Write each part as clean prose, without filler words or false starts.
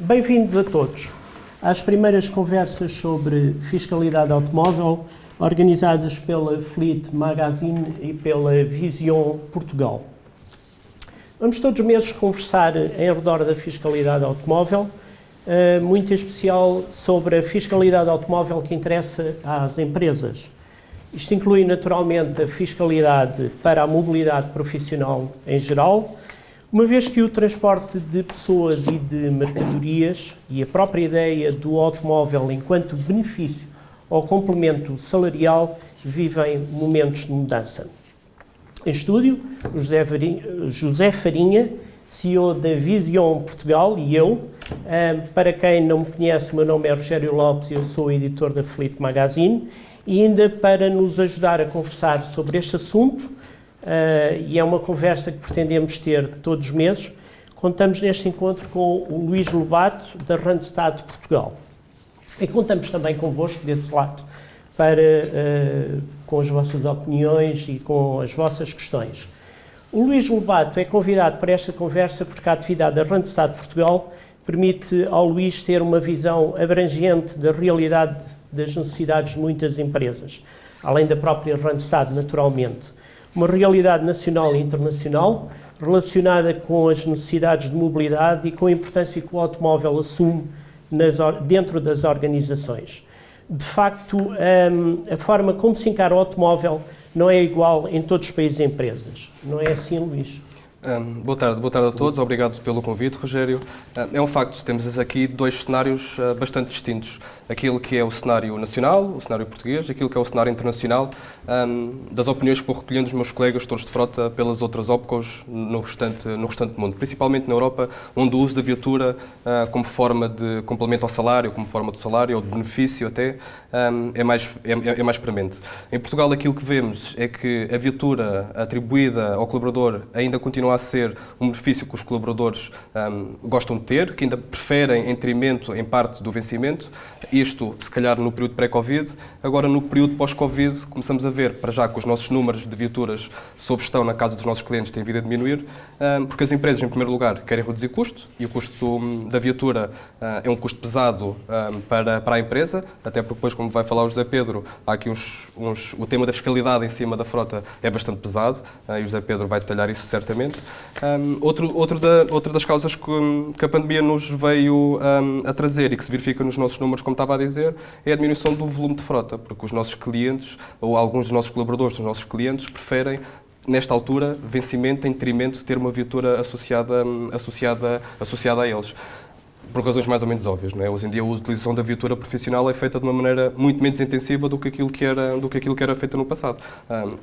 Bem-vindos a todos às primeiras conversas sobre fiscalidade automóvel organizadas pela Fleet Magazine e pela Vision Portugal. Vamos todos os meses conversar em redor da fiscalidade automóvel, muito em especial sobre a fiscalidade automóvel que interessa às empresas. Isto inclui naturalmente a fiscalidade para a mobilidade profissional em geral, uma vez que o transporte de pessoas e de mercadorias e a própria ideia do automóvel enquanto benefício ou complemento salarial vivem momentos de mudança. Em estúdio, o José Farinha, CEO da Vision Portugal, e eu. Para quem não me conhece, o meu nome é Rogério Lopes e eu sou editor da Fleet Magazine. E ainda para nos ajudar a conversar sobre este assunto, e é uma conversa que pretendemos ter todos os meses, contamos neste encontro com o Luís Lobato, da Randstad Portugal. E contamos também convosco, desse lado, com as vossas opiniões e com as vossas questões. O Luís Lobato é convidado para esta conversa porque a atividade da Randstad Portugal permite ao Luís ter uma visão abrangente da realidade das necessidades de muitas empresas, além da própria Randstad, naturalmente. Uma realidade nacional e internacional relacionada com as necessidades de mobilidade e com a importância que o automóvel assume dentro das organizações. De facto, a forma como se encara o automóvel não é igual em todos os países e empresas. Não é assim, Luís? Boa tarde a todos, obrigado pelo convite, Rogério. É um facto, temos aqui dois cenários bastante distintos. Aquilo que é o cenário nacional, o cenário português, aquilo que é o cenário internacional, das opiniões que vou recolhendo dos meus colegas gestores de frota pelas outras OPCOs no restante do mundo, principalmente na Europa, onde o uso da viatura como forma de complemento ao salário, como forma de salário ou de benefício até, é mais premente. Em Portugal aquilo que vemos é que a viatura atribuída ao colaborador ainda continua a ser um benefício que os colaboradores gostam de ter, que ainda preferem em detrimento, em parte, do vencimento. Isto, se calhar, no período pré-Covid. Agora, no período pós-Covid, começamos a ver, para já, que os nossos números de viaturas sob gestão na casa dos nossos clientes têm vindo a diminuir, porque as empresas, em primeiro lugar, querem reduzir custo, e o custo da viatura é um custo pesado para a empresa, até porque depois, como vai falar o José Pedro, há aqui o tema da fiscalidade em cima da frota é bastante pesado, e o José Pedro vai detalhar isso certamente. Outra das causas que a pandemia nos veio a trazer e que se verifica nos nossos números, como estava a dizer, é a diminuição do volume de frota, porque os nossos clientes, ou alguns dos nossos colaboradores, dos nossos clientes, preferem, nesta altura, vencimento em detrimento de ter uma viatura associada a eles. Por razões mais ou menos óbvias, não é? Hoje em dia a utilização da viatura profissional é feita de uma maneira muito menos intensiva do que aquilo que era feita no passado.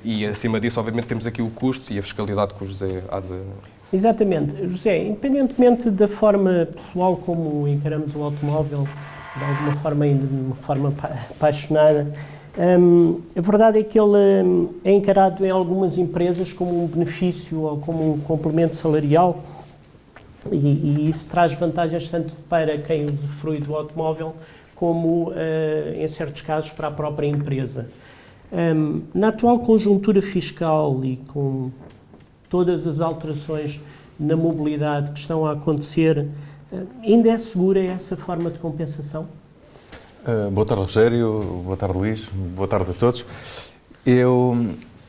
E acima disso, obviamente, temos aqui o custo e a fiscalidade que o José há de... Exatamente. José, independentemente da forma pessoal como encaramos o automóvel, de alguma forma ainda de uma forma apaixonada, a verdade é que ele é encarado em algumas empresas como um benefício ou como um complemento salarial. E isso traz vantagens tanto para quem usufrui do automóvel como, em certos casos, para a própria empresa. Na atual conjuntura fiscal e com todas as alterações na mobilidade que estão a acontecer, ainda é segura essa forma de compensação? Boa tarde, Rogério. Boa tarde, Luís. Boa tarde a todos. Eu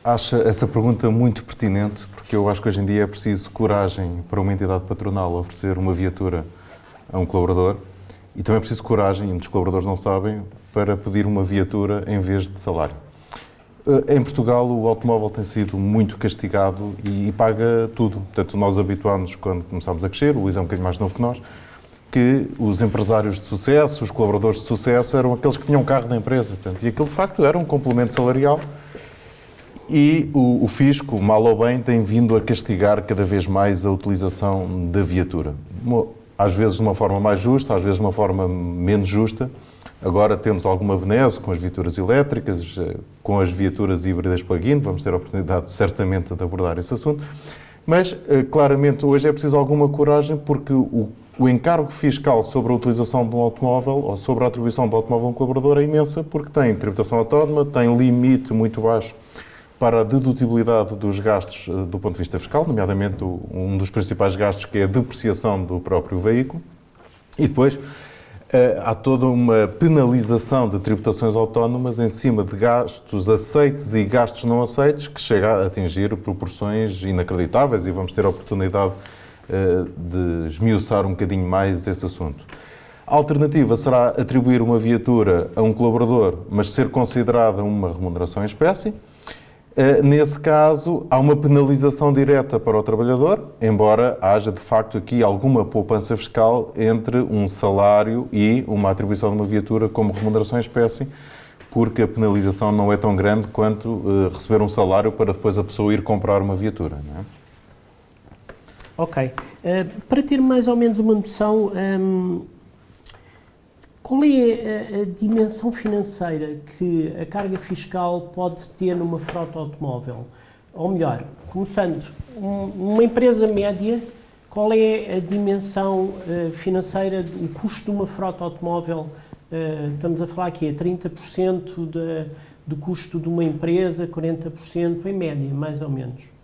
acho essa pergunta muito pertinente, porque eu acho que hoje em dia é preciso coragem para uma entidade patronal oferecer uma viatura a um colaborador e também é preciso coragem, e muitos colaboradores não sabem, para pedir uma viatura em vez de salário. Em Portugal, o automóvel tem sido muito castigado e paga tudo. Portanto, nós habituámos, quando começámos a crescer, o Luís é um bocadinho mais novo que nós, que os empresários de sucesso, os colaboradores de sucesso, eram aqueles que tinham carro da empresa. Portanto, e aquilo, de facto, era um complemento salarial. E o fisco, mal ou bem, tem vindo a castigar cada vez mais a utilização da viatura. Às vezes de uma forma mais justa, às vezes de uma forma menos justa. Agora temos alguma benesse com as viaturas elétricas, com as viaturas híbridas plug-in. Vamos ter a oportunidade, certamente, de abordar esse assunto. Mas, claramente, hoje é preciso alguma coragem porque o encargo fiscal sobre a utilização de um automóvel ou sobre a atribuição do automóvel a um colaborador é imensa porque tem tributação autónoma, tem limite muito baixo para a dedutibilidade dos gastos do ponto de vista fiscal, nomeadamente um dos principais gastos que é a depreciação do próprio veículo. E depois há toda uma penalização de tributações autónomas em cima de gastos aceites e gastos não aceites, que chega a atingir proporções inacreditáveis, e vamos ter a oportunidade de esmiuçar um bocadinho mais esse assunto. A alternativa será atribuir uma viatura a um colaborador, mas ser considerada uma remuneração em espécie. Nesse caso, há uma penalização direta para o trabalhador, embora haja, de facto, aqui alguma poupança fiscal entre um salário e uma atribuição de uma viatura como remuneração em espécie, porque a penalização não é tão grande quanto receber um salário para depois a pessoa ir comprar uma viatura, não é? Ok. Para ter mais ou menos uma noção, qual é a dimensão financeira que a carga fiscal pode ter numa frota automóvel? Ou melhor, começando, uma empresa média, qual é a dimensão financeira, o custo de uma frota automóvel? Estamos a falar aqui, 30% do custo de uma empresa, 40% em média, mais ou menos.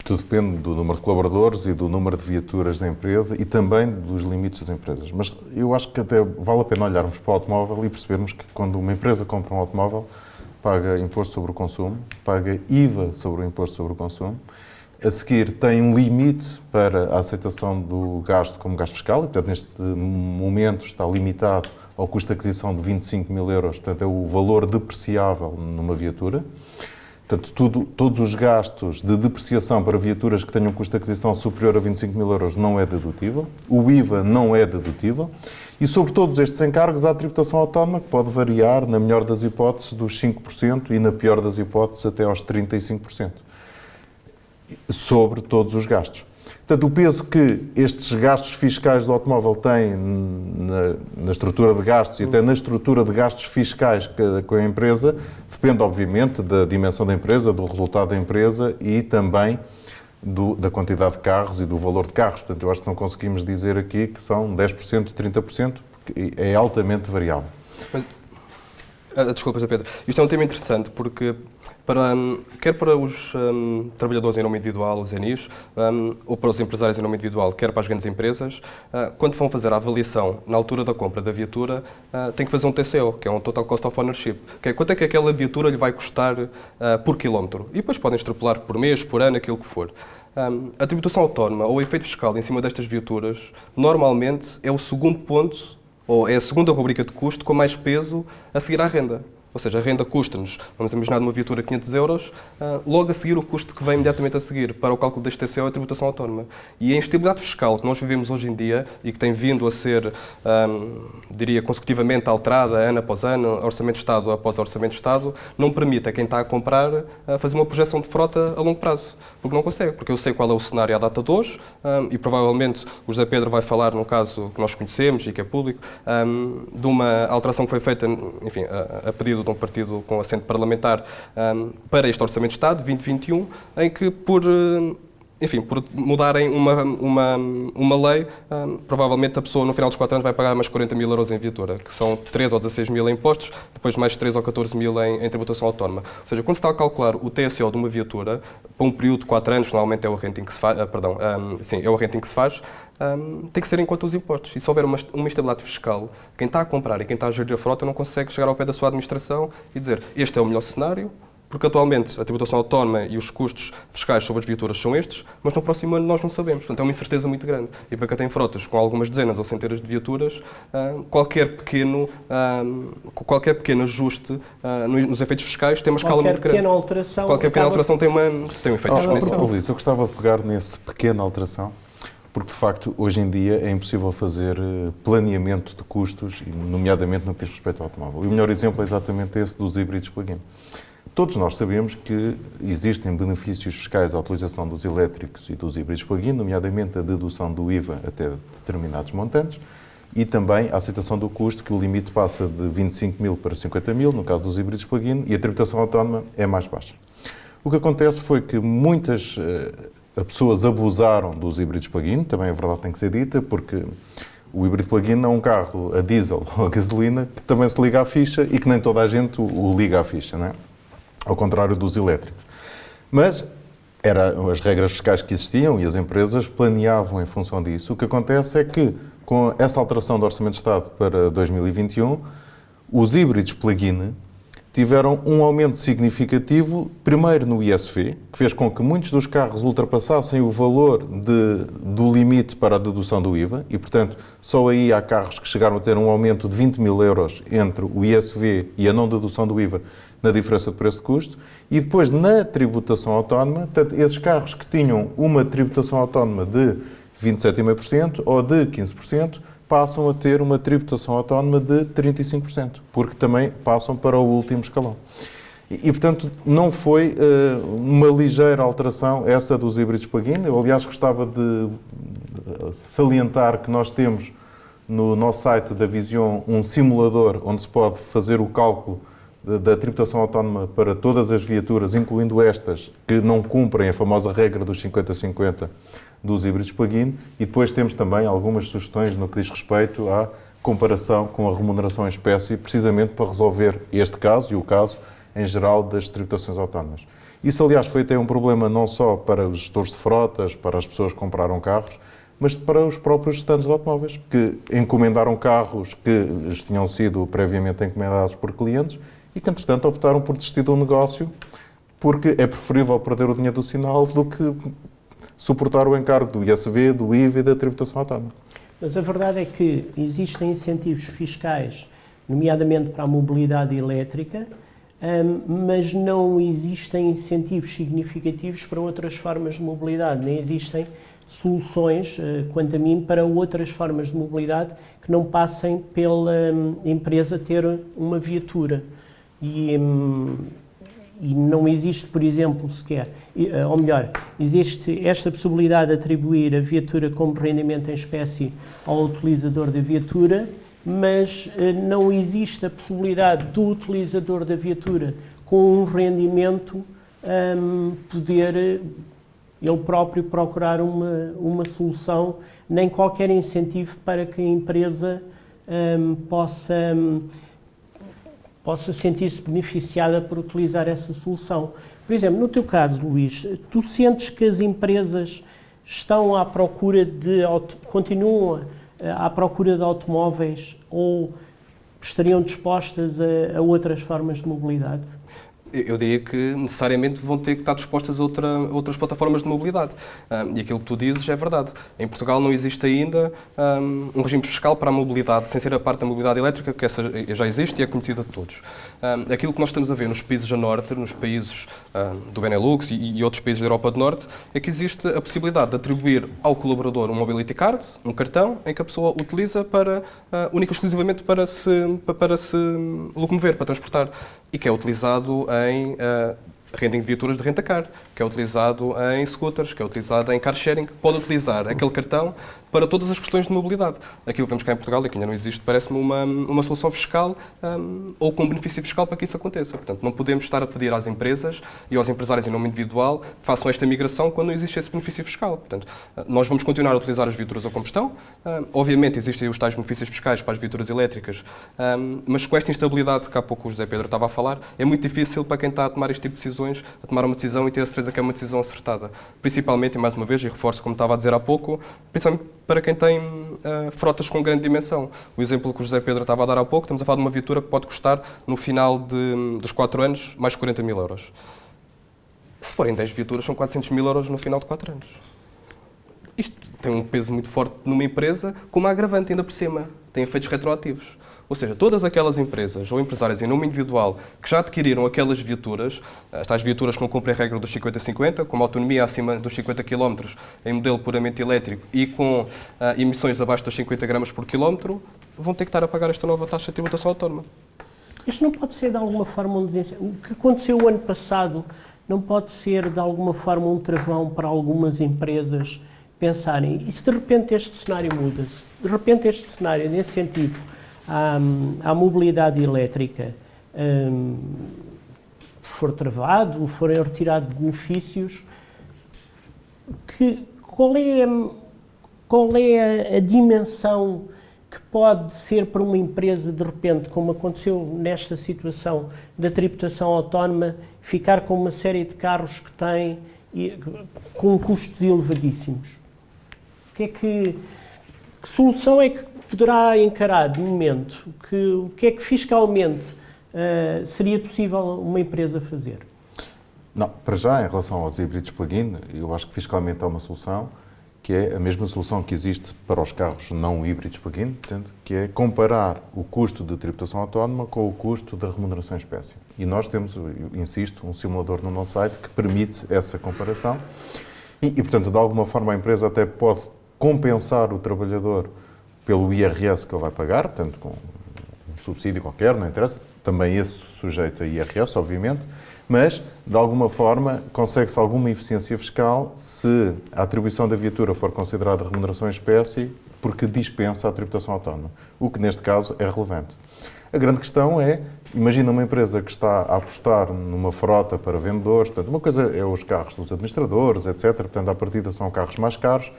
Tudo depende do número de colaboradores e do número de viaturas da empresa e também dos limites das empresas. Mas eu acho que até vale a pena olharmos para o automóvel e percebermos que quando uma empresa compra um automóvel, paga imposto sobre o consumo, paga IVA sobre o imposto sobre o consumo. A seguir, tem um limite para a aceitação do gasto como gasto fiscal e, portanto, neste momento está limitado ao custo de aquisição de 25 mil euros, portanto, é o valor depreciável numa viatura. Portanto, todos os gastos de depreciação para viaturas que tenham um custo de aquisição superior a 25 mil euros não é dedutível, o IVA não é dedutível e, sobre todos estes encargos, há a tributação autónoma que pode variar, na melhor das hipóteses, dos 5% e, na pior das hipóteses, até aos 35%, sobre todos os gastos. Portanto, o peso que estes gastos fiscais do automóvel têm na estrutura de gastos e até na estrutura de gastos fiscais com a empresa depende, obviamente, da dimensão da empresa, do resultado da empresa e também da quantidade de carros e do valor de carros. Portanto, eu acho que não conseguimos dizer aqui que são 10%, 30%, porque é altamente variável. Mas, desculpa, José Pedro. Isto é um tema interessante porque quer para os trabalhadores em nome individual, os ENIs, ou para os empresários em nome individual, quer para as grandes empresas, quando vão fazer a avaliação na altura da compra da viatura, tem que fazer um TCO, que é um Total Cost of Ownership, que é quanto é que aquela viatura lhe vai custar por quilómetro. E depois podem extrapolar por mês, por ano, aquilo que for. A tributação autónoma ou o efeito fiscal em cima destas viaturas, normalmente é o segundo ponto, ou é a segunda rubrica de custo com mais peso a seguir à renda. Ou seja, a renda custa-nos, vamos imaginar numa viatura 500 euros, logo a seguir o custo que vem imediatamente a seguir para o cálculo deste TCO é a tributação autónoma. E a instabilidade fiscal que nós vivemos hoje em dia e que tem vindo a ser, diria, consecutivamente alterada ano após ano, Orçamento de Estado após Orçamento de Estado, não permite a quem está a comprar fazer uma projeção de frota a longo prazo. Porque não consegue, porque eu sei qual é o cenário à data de hoje e provavelmente o José Pedro vai falar no caso que nós conhecemos e que é público, de uma alteração que foi feita, enfim, a pedido de um partido com assento parlamentar para este Orçamento de Estado, 2021, em que por mudarem uma lei, provavelmente a pessoa no final dos 4 anos vai pagar mais 40 mil euros em viatura, que são 13 ou 16 mil em impostos, depois mais 13 ou 14 mil em tributação autónoma. Ou seja, quando se está a calcular o TSO de uma viatura, para um período de 4 anos, normalmente é o renting que se faz, é o renting que se faz, tem que ser em conta os impostos. E se houver uma instabilidade fiscal, quem está a comprar e quem está a gerir a frota não consegue chegar ao pé da sua administração e dizer este é o melhor cenário, porque atualmente a tributação autónoma e os custos fiscais sobre as viaturas são estes, mas no próximo ano nós não sabemos. Portanto, é uma incerteza muito grande. E para quem tem frotas com algumas dezenas ou centenas de viaturas, qualquer pequeno ajuste nos efeitos fiscais tem uma escala muito grande. Qualquer pequena alteração tem um efeito exponencial. Luís, eu gostava de pegar nessa pequena alteração, porque de facto hoje em dia é impossível fazer planeamento de custos, nomeadamente no que diz respeito ao automóvel. E o melhor exemplo é exatamente esse dos híbridos plug-in. Todos nós sabemos que existem benefícios fiscais à utilização dos elétricos e dos híbridos plug-in, nomeadamente a dedução do IVA até determinados montantes e também a aceitação do custo, que o limite passa de 25 mil para 50 mil, no caso dos híbridos plug-in, e a tributação autónoma é mais baixa. O que acontece foi que muitas pessoas abusaram dos híbridos plug-in, também a verdade tem que ser dita, porque o híbrido plug-in é um carro a diesel ou a gasolina que também se liga à ficha e que nem toda a gente o liga à ficha, não é? Ao contrário dos elétricos. Mas eram as regras fiscais que existiam e as empresas planeavam em função disso. O que acontece é que com essa alteração do Orçamento de Estado para 2021, os híbridos plug-in tiveram um aumento significativo, primeiro no ISV, que fez com que muitos dos carros ultrapassassem o valor do limite para a dedução do IVA e, portanto, só aí há carros que chegaram a ter um aumento de 20 mil euros entre o ISV e a não dedução do IVA na diferença de preço de custo. E depois, na tributação autónoma, portanto, esses carros que tinham uma tributação autónoma de 27,5% ou de 15%, passam a ter uma tributação autónoma de 35%, porque também passam para o último escalão. E portanto, não foi uma ligeira alteração essa dos híbridos plug-in. Eu, aliás, gostava de salientar que nós temos no nosso site da Vision um simulador onde se pode fazer o cálculo da tributação autónoma para todas as viaturas, incluindo estas que não cumprem a famosa regra dos 50-50 dos híbridos plug-in, e depois temos também algumas sugestões no que diz respeito à comparação com a remuneração em espécie, precisamente para resolver este caso e o caso em geral das tributações autónomas. Isso, aliás, foi até um problema não só para os gestores de frotas, para as pessoas que compraram carros, mas para os próprios gestantes de automóveis, que encomendaram carros que lhes tinham sido previamente encomendados por clientes e que, entretanto, optaram por desistir do negócio porque é preferível perder o dinheiro do sinal do que suportar o encargo do ISV, do IVA e da tributação autónoma. Mas a verdade é que existem incentivos fiscais, nomeadamente para a mobilidade elétrica, mas não existem incentivos significativos para outras formas de mobilidade, nem existem soluções, quanto a mim, para outras formas de mobilidade que não passem pela empresa ter uma viatura. E não existe, por exemplo, sequer, ou melhor, existe esta possibilidade de atribuir a viatura como rendimento em espécie ao utilizador da viatura, mas não existe a possibilidade do utilizador da viatura com um rendimento poder ele próprio procurar uma solução, nem qualquer incentivo para que a empresa possa sentir-se beneficiada por utilizar essa solução. Por exemplo, no teu caso, Luís, tu sentes que as empresas estão à procura continuam à procura de automóveis ou estariam dispostas a outras formas de mobilidade? Eu diria que necessariamente vão ter que estar dispostas a outras plataformas de mobilidade. E aquilo que tu dizes é verdade. Em Portugal não existe ainda um regime fiscal para a mobilidade, sem ser a parte da mobilidade elétrica, que essa já existe e é conhecida de todos. Aquilo que nós estamos a ver nos países a norte, nos países do Benelux e outros países da Europa do Norte, é que existe a possibilidade de atribuir ao colaborador um mobility card, um cartão, em que a pessoa utiliza única e exclusivamente para se locomover, para transportar, e que é utilizado em rending de viaturas de renta-car, que é utilizado em scooters, que é utilizado em car sharing, pode utilizar aquele cartão para todas as questões de mobilidade. Aquilo que vemos cá em Portugal, e que ainda não existe, parece-me uma solução fiscal ou com benefício fiscal para que isso aconteça. Portanto, não podemos estar a pedir às empresas e aos empresários em nome individual que façam esta migração quando não existe esse benefício fiscal. Portanto, nós vamos continuar a utilizar as viaturas a combustão. Obviamente, existem os tais benefícios fiscais para as viaturas elétricas, mas com esta instabilidade que há pouco o José Pedro estava a falar, é muito difícil para quem está a tomar este tipo de decisões, a tomar uma decisão e ter a certeza que é uma decisão acertada. Principalmente, e mais uma vez, e reforço como estava a dizer há pouco, principalmente para quem tem frotas com grande dimensão. O exemplo que o José Pedro estava a dar há pouco, estamos a falar de uma viatura que pode custar, no final dos 4 anos, mais de 40 mil euros. Se forem 10 viaturas, são 400 mil euros no final de 4 anos. Isto tem um peso muito forte numa empresa, com uma agravante ainda por cima. Tem efeitos retroativos. Ou seja, todas aquelas empresas ou empresários em nome individual que já adquiriram aquelas viaturas, as tais viaturas que não cumprem a regra dos 50-50, com uma autonomia acima dos 50 km em modelo puramente elétrico e com emissões abaixo dos 50 gramas por quilómetro, vão ter que estar a pagar esta nova taxa de tributação autónoma. Isto não pode ser de alguma forma o que aconteceu o ano passado, não pode ser de alguma forma um travão para algumas empresas pensarem, e se de repente este cenário muda, se de repente este cenário, nesse sentido, à mobilidade elétrica for travado, forem retirados benefícios, qual é a dimensão que pode ser para uma empresa, de repente, como aconteceu nesta situação da tributação autónoma, ficar com uma série de carros que tem com custos elevadíssimos? Que solução é que poderá encarar de momento? O que é que fiscalmente seria possível uma empresa fazer? Não, para já, em relação aos híbridos plug-in, eu acho que fiscalmente há uma solução, que é a mesma solução que existe para os carros não híbridos plug-in, portanto, que é comparar o custo de tributação autónoma com o custo da remuneração em espécie. E nós temos, eu insisto, um simulador no nosso site que permite essa comparação e, portanto, de alguma forma a empresa até pode compensar o trabalhador pelo IRS que ele vai pagar, portanto, com um subsídio qualquer, não interessa, também esse sujeito a IRS, obviamente, mas, de alguma forma, consegue-se alguma eficiência fiscal se a atribuição da viatura for considerada remuneração em espécie, porque dispensa a tributação autónoma, o que neste caso é relevante. A grande questão é, imagina uma empresa que está a apostar numa frota para vendedores, portanto, uma coisa é os carros dos administradores, etc., portanto, à partida são carros mais caros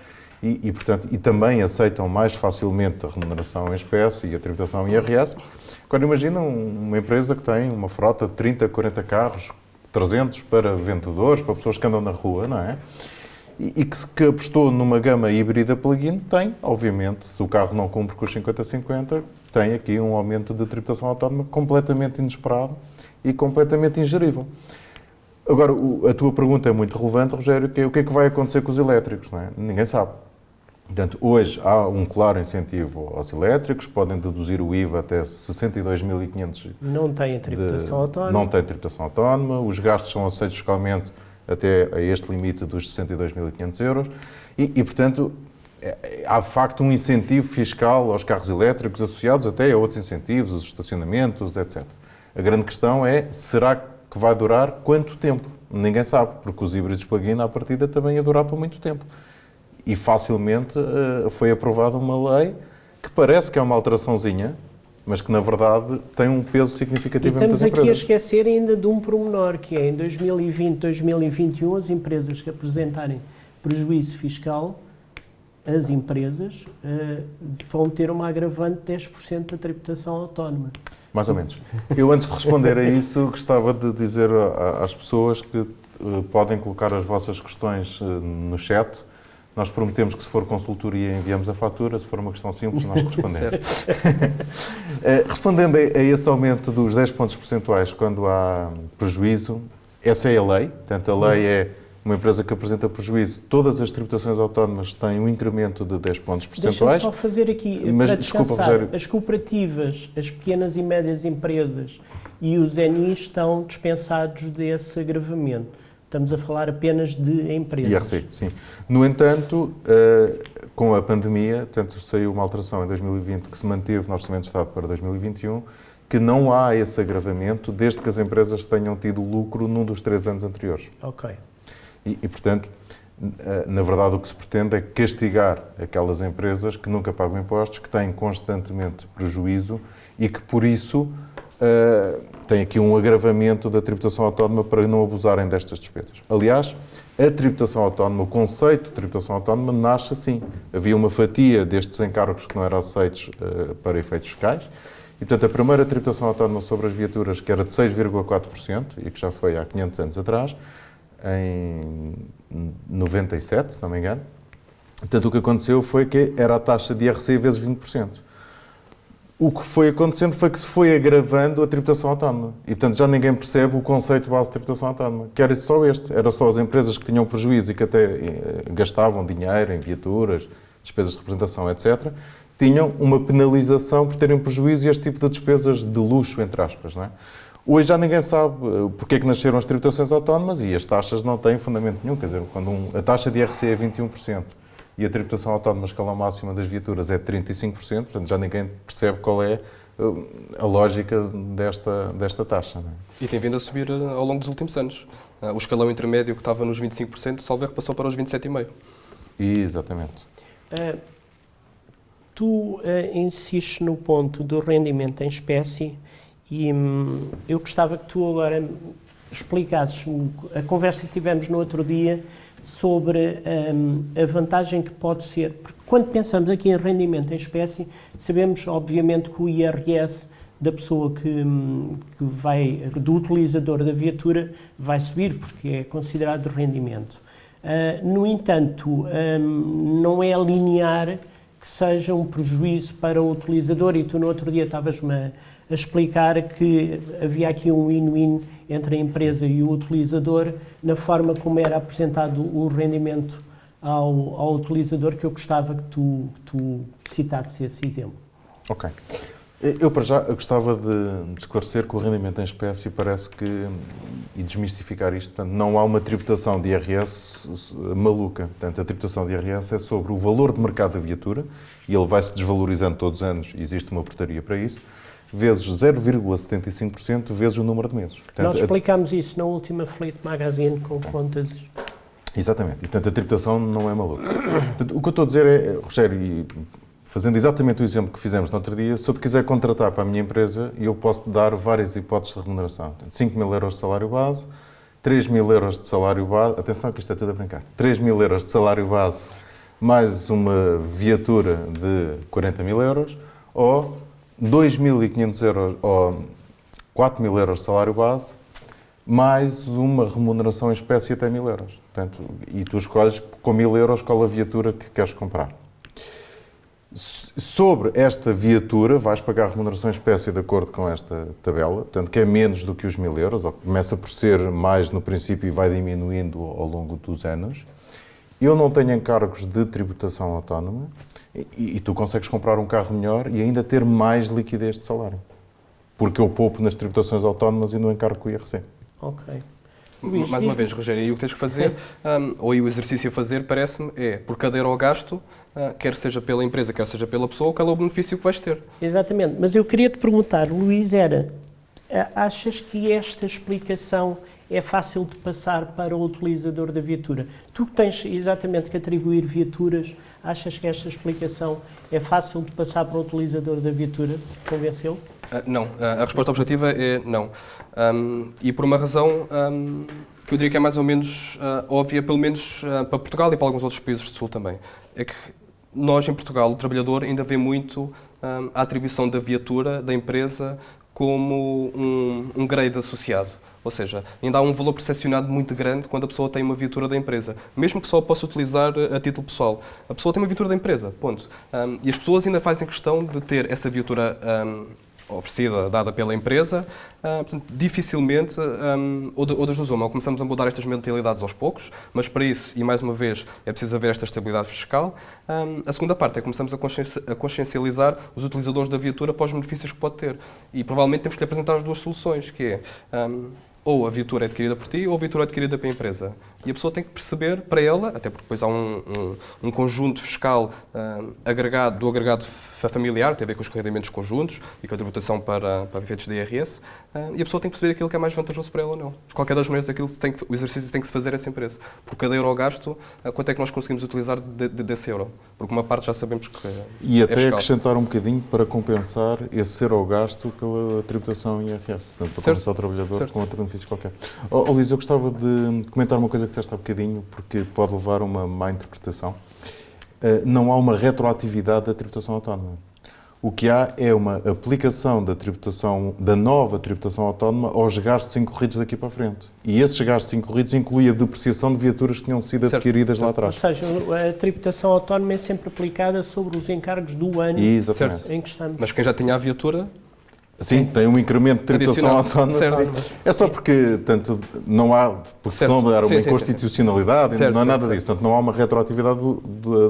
e também aceitam mais facilmente a remuneração em espécie e a tributação IRS. Agora imagina uma empresa que tem uma frota de 30, 40 carros, 300 para vendedores, para pessoas que andam na rua, não é? E que apostou numa gama híbrida plug-in, tem, obviamente, se o carro não cumpre com os 50-50, tem aqui um aumento de tributação autónoma completamente inesperado e completamente ingerível. Agora, a tua pergunta é muito relevante, Rogério, que é o que é que vai acontecer com os elétricos, não é? Ninguém sabe. Portanto, hoje há um claro incentivo aos elétricos, podem deduzir o IVA até 62.500. Não tem a tributação autónoma. Não tem tributação autónoma, os gastos são aceitos fiscalmente até a este limite dos 62.500 euros portanto, há de facto um incentivo fiscal aos carros elétricos associados até a outros incentivos, os estacionamentos, etc. A grande questão é, será que vai durar quanto tempo? Ninguém sabe, porque os híbridos plug-in à partida também ia durar por muito tempo. E facilmente foi aprovada uma lei que parece que é uma alteraçãozinha, mas que na verdade tem um peso significativo em muitas empresas. Estamos aqui a esquecer ainda de um pormenor, que é em 2020, 2021, as empresas que apresentarem prejuízo fiscal, as empresas vão ter uma agravante de 10% da tributação autónoma. Mais ou menos. Eu, antes de responder a isso, gostava de dizer às pessoas que podem colocar as vossas questões no chat. Nós prometemos que, se for consultoria, enviamos a fatura. Se for uma questão simples, nós respondemos. Respondendo a esse aumento dos 10 pontos percentuais quando há prejuízo, essa é a lei. Portanto, a lei é uma empresa que apresenta prejuízo. Todas as tributações autónomas têm um incremento de 10 pontos percentuais. Deixa-me só fazer aqui, mas, para desculpa, descansar, Rogério. as cooperativas, as pequenas e médias empresas e os NIs estão dispensados desse agravamento. Estamos a falar apenas de empresas. IRC, sim. No entanto, com a pandemia, portanto, saiu uma alteração em 2020 que se manteve no Orçamento de Estado para 2021, que não há esse agravamento desde que as empresas tenham tido lucro num dos 3 anos anteriores. Ok. Portanto, na verdade, o que se pretende é castigar aquelas empresas que nunca pagam impostos, que têm constantemente prejuízo e que, por isso, tem aqui um agravamento da tributação autónoma para não abusarem destas despesas. Aliás, a tributação autónoma, o conceito de tributação autónoma nasce assim. Havia uma fatia destes encargos que não eram aceitos para efeitos fiscais e, portanto, a primeira tributação autónoma sobre as viaturas, que era de 6,4% e que já foi há 500 anos atrás, em 97, se não me engano. Portanto, o que aconteceu foi que era a taxa de IRC vezes 20%. O que foi acontecendo foi que se foi agravando a tributação autónoma. E, portanto, já ninguém percebe o conceito base de tributação autónoma, que era só este. Era só as empresas que tinham prejuízo e que até gastavam dinheiro em viaturas, despesas de representação, etc., tinham uma penalização por terem prejuízo e este tipo de despesas de luxo, entre aspas, não é? Hoje já ninguém sabe porque é que nasceram as tributações autónomas e as taxas não têm fundamento nenhum. Quer dizer, quando a taxa de IRC é 21%, e a tributação autónoma, a escala máxima das viaturas, é 35%, portanto já ninguém percebe qual é a lógica desta taxa. Não é? E tem vindo a subir ao longo dos últimos anos. O escalão intermédio, que estava nos 25%, salvo erro, passou para os 27,5%. Exatamente. Tu insistes no ponto do rendimento em espécie e eu gostava que tu agora explicasses a conversa que tivemos no outro dia sobre a vantagem que pode ser, porque quando pensamos aqui em rendimento em espécie, sabemos obviamente que o IRS da pessoa do utilizador da viatura vai subir, porque é considerado rendimento. No entanto, não é linear que seja um prejuízo para o utilizador, e tu no outro dia estavas-me a explicar que havia aqui um win-win entre a empresa e o utilizador na forma como era apresentado o rendimento ao utilizador, que eu gostava que tu citasses esse exemplo. Ok. Eu, para já, gostava de esclarecer que o rendimento em espécie parece que, e desmistificar isto, portanto, não há uma tributação de IRS maluca. Portanto, a tributação de IRS é sobre o valor de mercado da viatura, e ele vai-se desvalorizando todos os anos, e existe uma portaria para isso, vezes 0,75% vezes o número de meses. Portanto, nós explicámos isso na última Fleet Magazine com contas. Exatamente. E, portanto, a tributação não é maluca. Portanto, o que eu estou a dizer é, Rogério, e fazendo exatamente o exemplo que fizemos no outro dia, se eu te quiser contratar para a minha empresa, eu posso te dar várias hipóteses de remuneração. Portanto, 5.000 euros de salário base, 3.000 euros de salário base, atenção que isto é tudo a brincar, 3.000 euros de salário base, mais uma viatura de 40.000 euros, ou 2.500 euros, ou 4.000 euros de salário base, mais uma remuneração em espécie até 1.000 euros. Portanto, e tu escolhes com 1.000 euros qual a viatura que queres comprar. Sobre esta viatura, vais pagar a remuneração em espécie de acordo com esta tabela, portanto, que é menos do que os 1.000 euros, ou começa por ser mais no princípio e vai diminuindo ao longo dos anos. Eu não tenho encargos de tributação autónoma e tu consegues comprar um carro melhor e ainda ter mais liquidez de salário, porque eu poupo nas tributações autónomas e no encargo com o IRC. Ok. Mais uma vez, Rogério, e o que tens que fazer, ou o exercício a fazer, parece-me, é por cada euro ao gasto, quer seja pela empresa, quer seja pela pessoa, qual é o benefício que vais ter. Exatamente, mas eu queria te perguntar, Luís, achas que esta explicação é fácil de passar para o utilizador da viatura? Tu que tens exatamente que atribuir viaturas, achas que esta explicação é fácil de passar para o utilizador da viatura? Convenceu? Não. A resposta objetiva é não. E por uma razão que eu diria que é mais ou menos óbvia, pelo menos para Portugal e para alguns outros países do Sul também. É que nós, em Portugal, o trabalhador ainda vê muito a atribuição da viatura da empresa como um grade associado. Ou seja, ainda há um valor percepcionado muito grande quando a pessoa tem uma viatura da empresa. Mesmo que só possa utilizar a título pessoal. A pessoa tem uma viatura da empresa, ponto. E as pessoas ainda fazem questão de ter essa viatura oferecida, dada pela empresa, portanto, dificilmente, ou das duas uma, ou começamos a mudar estas mentalidades aos poucos, mas para isso, e mais uma vez, é preciso haver esta estabilidade fiscal. A segunda parte é que começamos a consciencializar os utilizadores da viatura para os benefícios que pode ter. E provavelmente temos que lhe apresentar as duas soluções, que é ou a viatura é adquirida por ti ou a viatura é adquirida pela empresa. E a pessoa tem que perceber para ela, até porque depois há um conjunto fiscal agregado, do agregado familiar, tem a ver com os rendimentos conjuntos e com a tributação para efeitos de IRS, e a pessoa tem que perceber aquilo que é mais vantajoso para ela ou não. De qualquer das maneiras, o exercício tem que se fazer essa empresa. Por cada euro gasto, quanto é que nós conseguimos utilizar desse euro? Porque uma parte já sabemos que e até fiscal. Acrescentar um bocadinho para compensar esse euro gasto pela tributação IRS. Portanto, para compensar o trabalhador com outro benefício qualquer. Luís, eu gostava de comentar uma coisa que disseste há bocadinho, porque pode levar a uma má interpretação. Não há uma retroatividade da tributação autónoma. O que há é uma aplicação da nova tributação autónoma aos gastos incorridos daqui para a frente. E esses gastos incorridos incluem a depreciação de viaturas que tinham sido adquiridas lá atrás. Ou seja, a tributação autónoma é sempre aplicada sobre os encargos do ano em que estamos. Mas quem já tinha a viatura... Sim, tem um incremento de tributação autónoma. Certo. É só porque, tanto, não há, porque senão era uma inconstitucionalidade, não é nada disso. Portanto, não há uma retroatividade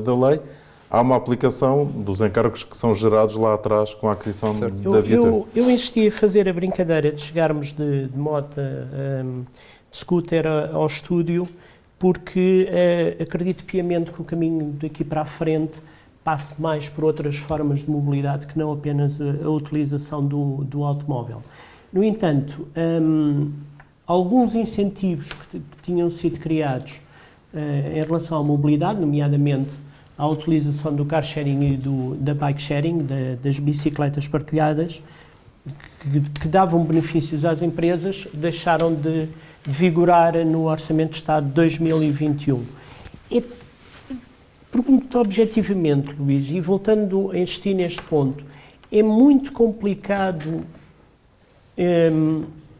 da lei, há uma aplicação dos encargos que são gerados lá atrás com a aquisição da viatura. Eu insisti a fazer a brincadeira de chegarmos de moto, de scooter ao estúdio, porque acredito piamente que o caminho daqui para a frente passe mais por outras formas de mobilidade que não apenas a utilização do automóvel. No entanto, alguns incentivos que tinham sido criados em relação à mobilidade, nomeadamente à utilização do car sharing e da bike sharing, das bicicletas partilhadas, que davam benefícios às empresas, deixaram de vigorar no Orçamento de Estado de 2021. Pergunto objetivamente, Luís, e voltando a insistir neste ponto, é muito complicado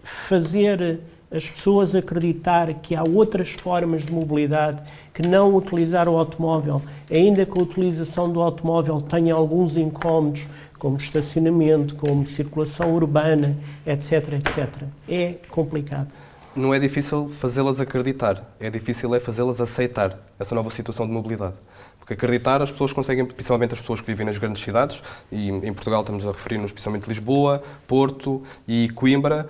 fazer as pessoas acreditar que há outras formas de mobilidade que não utilizar o automóvel, ainda que a utilização do automóvel tenha alguns incómodos, como estacionamento, como circulação urbana, etc., etc. É complicado. Não é difícil fazê-las acreditar, é difícil fazê-las aceitar essa nova situação de mobilidade. Porque acreditar, as pessoas conseguem, principalmente as pessoas que vivem nas grandes cidades, e em Portugal estamos a referir-nos especialmente Lisboa, Porto e Coimbra,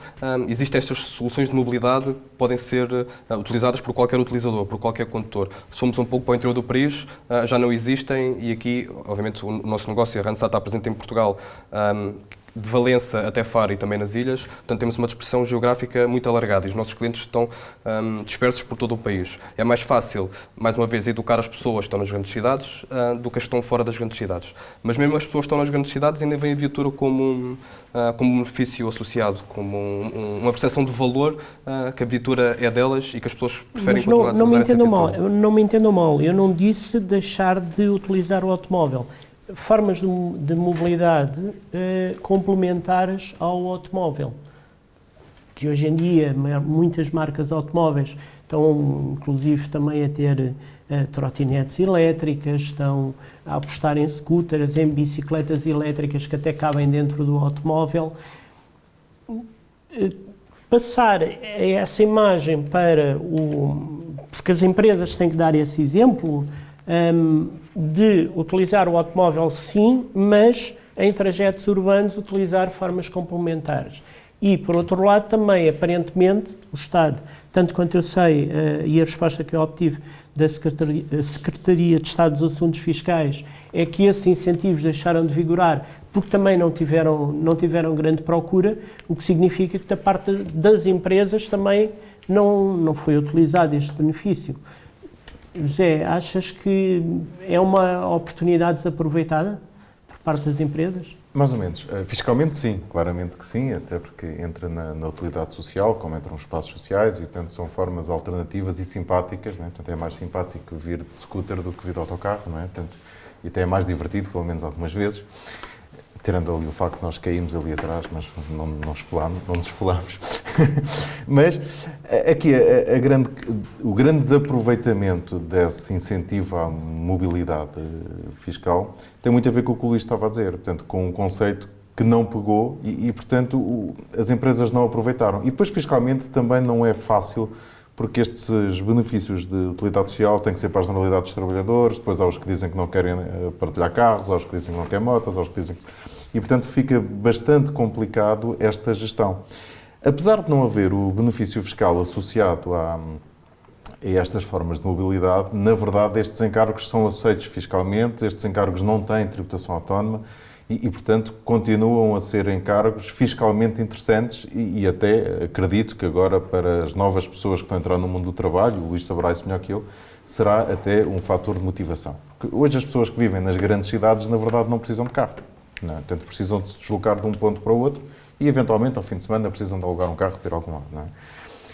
existem estas soluções de mobilidade que podem ser utilizadas por qualquer utilizador, por qualquer condutor. Se formos um pouco para o interior do país, já não existem, e aqui, obviamente, o nosso negócio, a Randstad, está presente em Portugal, de Valença até Faro e também nas ilhas, portanto temos uma dispersão geográfica muito alargada e os nossos clientes estão dispersos por todo o país. É mais fácil, mais uma vez, educar as pessoas que estão nas grandes cidades do que as que estão fora das grandes cidades. Mas mesmo as pessoas que estão nas grandes cidades ainda veem a viatura como um benefício associado, como uma percepção de valor, que a viatura é delas e que as pessoas preferem continuar a utilizar essa viatura. Não me entendam mal, eu não disse deixar de utilizar o automóvel. Formas de mobilidade complementares ao automóvel, que hoje em dia muitas marcas automóveis estão inclusive também a ter trotinetes elétricas, estão a apostar em scooters, em bicicletas elétricas que até cabem dentro do automóvel. Passar essa imagem para porque as empresas têm que dar esse exemplo, de utilizar o automóvel sim, mas em trajetos urbanos utilizar formas complementares. E, por outro lado, também, aparentemente, o Estado, tanto quanto eu sei, e a resposta que eu obtive da Secretaria de Estado dos Assuntos Fiscais, é que esses incentivos deixaram de vigorar porque também não tiveram grande procura, o que significa que da parte das empresas também não foi utilizado este benefício. José, achas que é uma oportunidade desaproveitada por parte das empresas? Mais ou menos. Fiscalmente, sim. Claramente que sim, até porque entra na utilidade social, como entram os espaços sociais, e, portanto, são formas alternativas e simpáticas, não é? Portanto, é mais simpático vir de scooter do que vir de autocarro, não é? Portanto, e até é mais divertido, pelo menos algumas vezes. Tirando ali o facto de nós caímos ali atrás, mas não nos esfolámos. Mas aqui o grande desaproveitamento desse incentivo à mobilidade fiscal tem muito a ver com o que o Luís estava a dizer, portanto, com um conceito que não pegou e portanto, as empresas não aproveitaram. E depois, fiscalmente, também não é fácil, porque estes benefícios de utilidade social têm que ser para a generalidade dos trabalhadores, depois há os que dizem que não querem partilhar carros, há os que dizem que não querem motas, há os que dizem que... E, portanto, fica bastante complicado esta gestão. Apesar de não haver o benefício fiscal associado a estas formas de mobilidade, na verdade, estes encargos são aceitos fiscalmente, estes encargos não têm tributação autónoma e portanto, continuam a ser encargos fiscalmente interessantes e até acredito que agora, para as novas pessoas que estão a entrar no mundo do trabalho, o Luís saberá isso melhor que eu, será até um fator de motivação. Porque hoje as pessoas que vivem nas grandes cidades, na verdade, não precisam de carro. Não, portanto, precisam de se deslocar de um ponto para o outro e, eventualmente, ao fim de semana, precisam de alugar um carro e ter algum lado. Não é?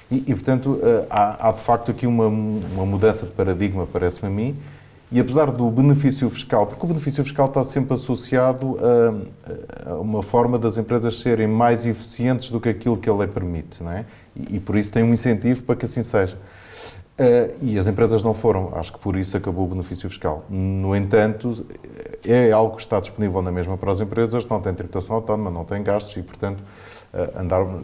E, portanto, há de facto aqui uma mudança de paradigma, parece-me a mim, e apesar do benefício fiscal, porque o benefício fiscal está sempre associado a uma forma das empresas serem mais eficientes do que aquilo que a lei permite, não é? E por isso tem um incentivo para que assim seja. E as empresas não foram, acho que por isso acabou o benefício fiscal. No entanto, é algo que está disponível na mesma para as empresas, não tem tributação autónoma, não tem gastos e, portanto,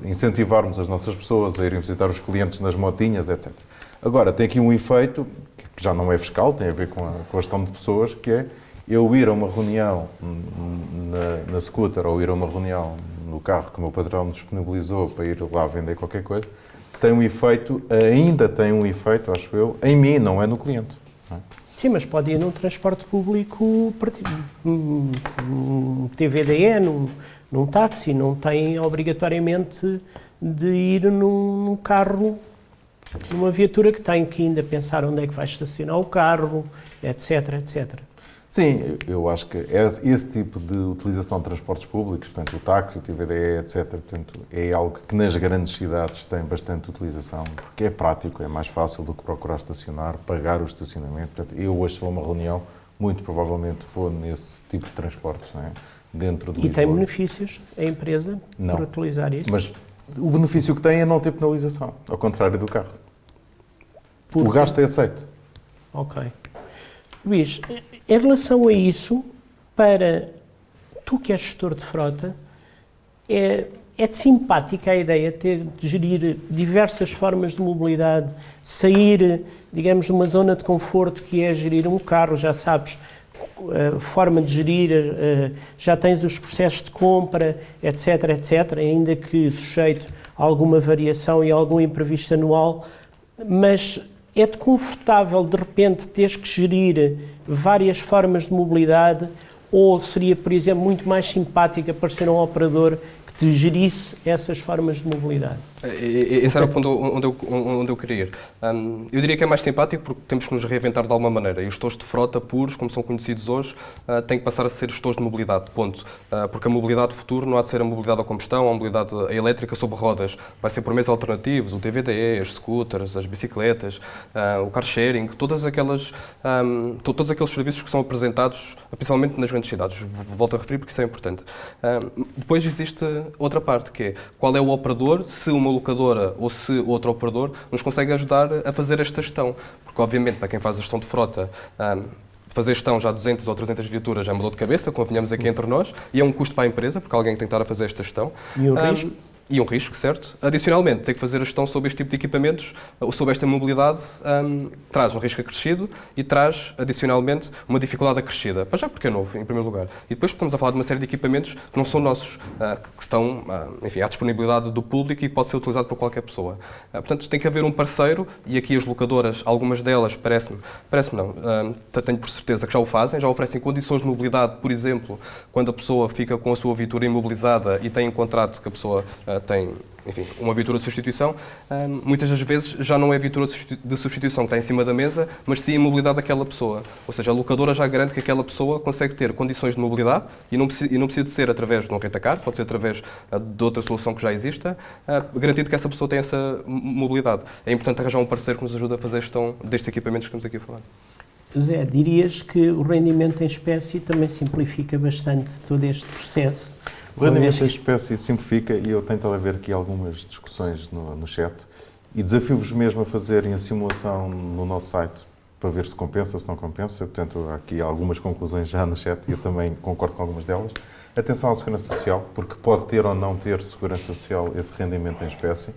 incentivarmos as nossas pessoas a irem visitar os clientes nas motinhas, etc. Agora, tem aqui um efeito que já não é fiscal, tem a ver com a gestão de pessoas, que é eu ir a uma reunião na scooter ou ir a uma reunião no carro que o meu patrão me disponibilizou para ir lá vender qualquer coisa, tem um efeito, ainda tem um efeito, acho eu, em mim, não é no cliente. Não é? Sim, mas pode ir num transporte público, num TVDE, num táxi, não tem obrigatoriamente de ir num carro, numa viatura que tem que ainda pensar onde é que vai estacionar o carro, etc, etc. Sim, eu acho que esse tipo de utilização de transportes públicos, portanto o táxi, o TVDE, etc, portanto, é algo que nas grandes cidades tem bastante utilização, porque é prático, é mais fácil do que procurar estacionar, pagar o estacionamento. Portanto, eu hoje, se for a uma reunião, muito provavelmente vou nesse tipo de transportes, não é? Dentro de Lisboa. E tem benefícios a empresa por utilizar isso? Mas o benefício que tem é não ter penalização, ao contrário do carro. Porque... O gasto é aceito. Ok. Luís, em relação a isso, para tu que és gestor de frota, é-te simpática a ideia de gerir diversas formas de mobilidade, sair, digamos, de uma zona de conforto que é gerir um carro, já sabes, a forma de gerir, já tens os processos de compra, etc, etc, ainda que sujeito a alguma variação e algum imprevisto anual, mas é-te confortável de repente teres que gerir várias formas de mobilidade, ou seria, por exemplo, muito mais simpático aparecer um operador que te gerisse essas formas de mobilidade? Esse era o ponto onde eu queria ir. Eu diria que é mais simpático porque temos que nos reinventar de alguma maneira. E os gestores de frota puros, como são conhecidos hoje, têm que passar a ser gestores de mobilidade, ponto. Porque a mobilidade do futuro não há de ser a mobilidade à combustão, a mobilidade elétrica sobre rodas. Vai ser por meios alternativos, o TVDE, as scooters, as bicicletas, o car sharing, todos aqueles serviços que são apresentados, principalmente nas grandes cidades. Volto a referir porque isso é importante. Depois existe outra parte, que é qual é o operador, se uma locadora ou se outro operador nos consegue ajudar a fazer esta gestão. Porque, obviamente, para quem faz a gestão de frota, fazer gestão já 200 ou 300 viaturas já é uma dor de cabeça, convenhamos aqui entre nós, e é um custo para a empresa, porque alguém tem que estar a fazer esta gestão. E um risco? E um risco, certo? Adicionalmente, ter que fazer a gestão sobre este tipo de equipamentos, ou sobre esta mobilidade, traz um risco acrescido e traz, adicionalmente, uma dificuldade acrescida. Para já porque é novo, em primeiro lugar. E depois estamos a falar de uma série de equipamentos que não são nossos, que estão, enfim, à disponibilidade do público e que pode ser utilizado por qualquer pessoa. Portanto, tem que haver um parceiro, e aqui as locadoras, algumas delas, parece-me não, tenho por certeza que já o fazem, já oferecem condições de mobilidade, por exemplo, quando a pessoa fica com a sua viatura imobilizada e tem um contrato que a pessoa tem, enfim, uma viatura de substituição, muitas das vezes já não é a viatura de substituição que está em cima da mesa, mas sim a mobilidade daquela pessoa. Ou seja, a locadora já garante que aquela pessoa consegue ter condições de mobilidade e não precisa de ser através de um rentacar, pode ser através de outra solução que já exista, garantindo que essa pessoa tem essa mobilidade. É importante arranjar um parceiro que nos ajude a fazer a gestão destes equipamentos que estamos aqui a falar. Zé, dirias que o rendimento em espécie também simplifica bastante todo este processo? O rendimento em espécie simplifica, e eu tento haver aqui algumas discussões no chat, e desafio-vos mesmo a fazerem a simulação no nosso site para ver se compensa, se não compensa. Portanto, há aqui algumas conclusões já no chat e eu também concordo com algumas delas. Atenção à segurança social, porque pode ter ou não ter segurança social esse rendimento em espécie,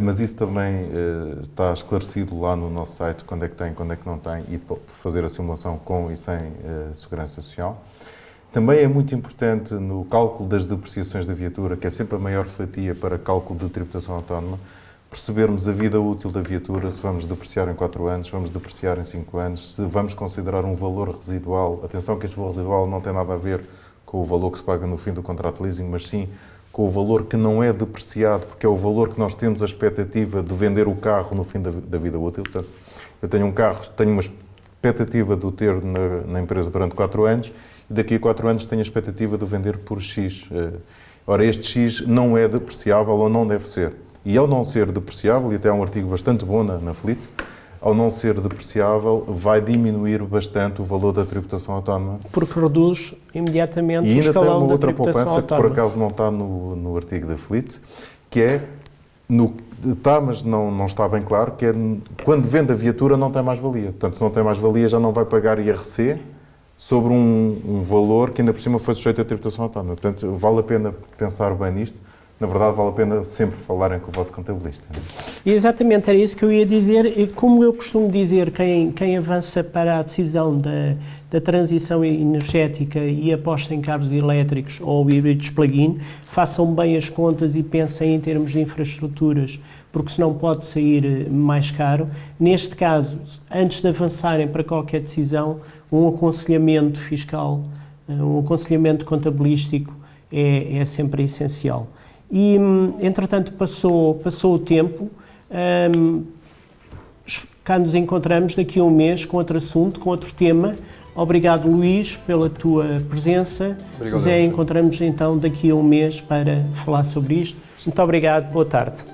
mas isso também está esclarecido lá no nosso site, quando é que tem, quando é que não tem, e fazer a simulação com e sem segurança social. Também é muito importante no cálculo das depreciações da viatura, que é sempre a maior fatia para cálculo de tributação autónoma, percebermos a vida útil da viatura, se vamos depreciar em 4 anos, se vamos depreciar em 5 anos, se vamos considerar um valor residual. Atenção que este valor residual não tem nada a ver com o valor que se paga no fim do contrato de leasing, mas sim com o valor que não é depreciado, porque é o valor que nós temos a expectativa de vender o carro no fim da vida útil. Portanto, eu tenho um carro, tenho uma expectativa de o ter na empresa durante 4 anos, e daqui a 4 anos tenho a expectativa de o vender por X. Ora, este X não é depreciável ou não deve ser. E ao não ser depreciável, e até há um artigo bastante bom na Fleet, ao não ser depreciável, vai diminuir bastante o valor da tributação autónoma. Porque reduz imediatamente o escalão da tributação autónoma. E ainda tem uma outra poupança que por acaso não está no artigo da Fleet, que é, está, mas não está bem claro, que é quando vende a viatura não tem mais-valia. Portanto, se não tem mais-valia já não vai pagar IRC sobre um valor que ainda por cima foi sujeito à tributação autónoma. Portanto, vale a pena pensar bem nisto. Na verdade, vale a pena sempre falarem com o vosso contabilista. Exatamente, era isso que eu ia dizer. E como eu costumo dizer, quem avança para a decisão da transição energética e aposta em carros elétricos ou híbridos plug-in, façam bem as contas e pensem em termos de infraestruturas, porque senão pode sair mais caro. Neste caso, antes de avançarem para qualquer decisão, um aconselhamento fiscal, um aconselhamento contabilístico é sempre essencial. E, entretanto, passou o tempo, cá nos encontramos daqui a um mês com outro assunto, com outro tema. Obrigado, Luís, pela tua presença. Obrigado, Zé, encontramos então daqui a um mês para falar sobre isto. Muito obrigado, boa tarde.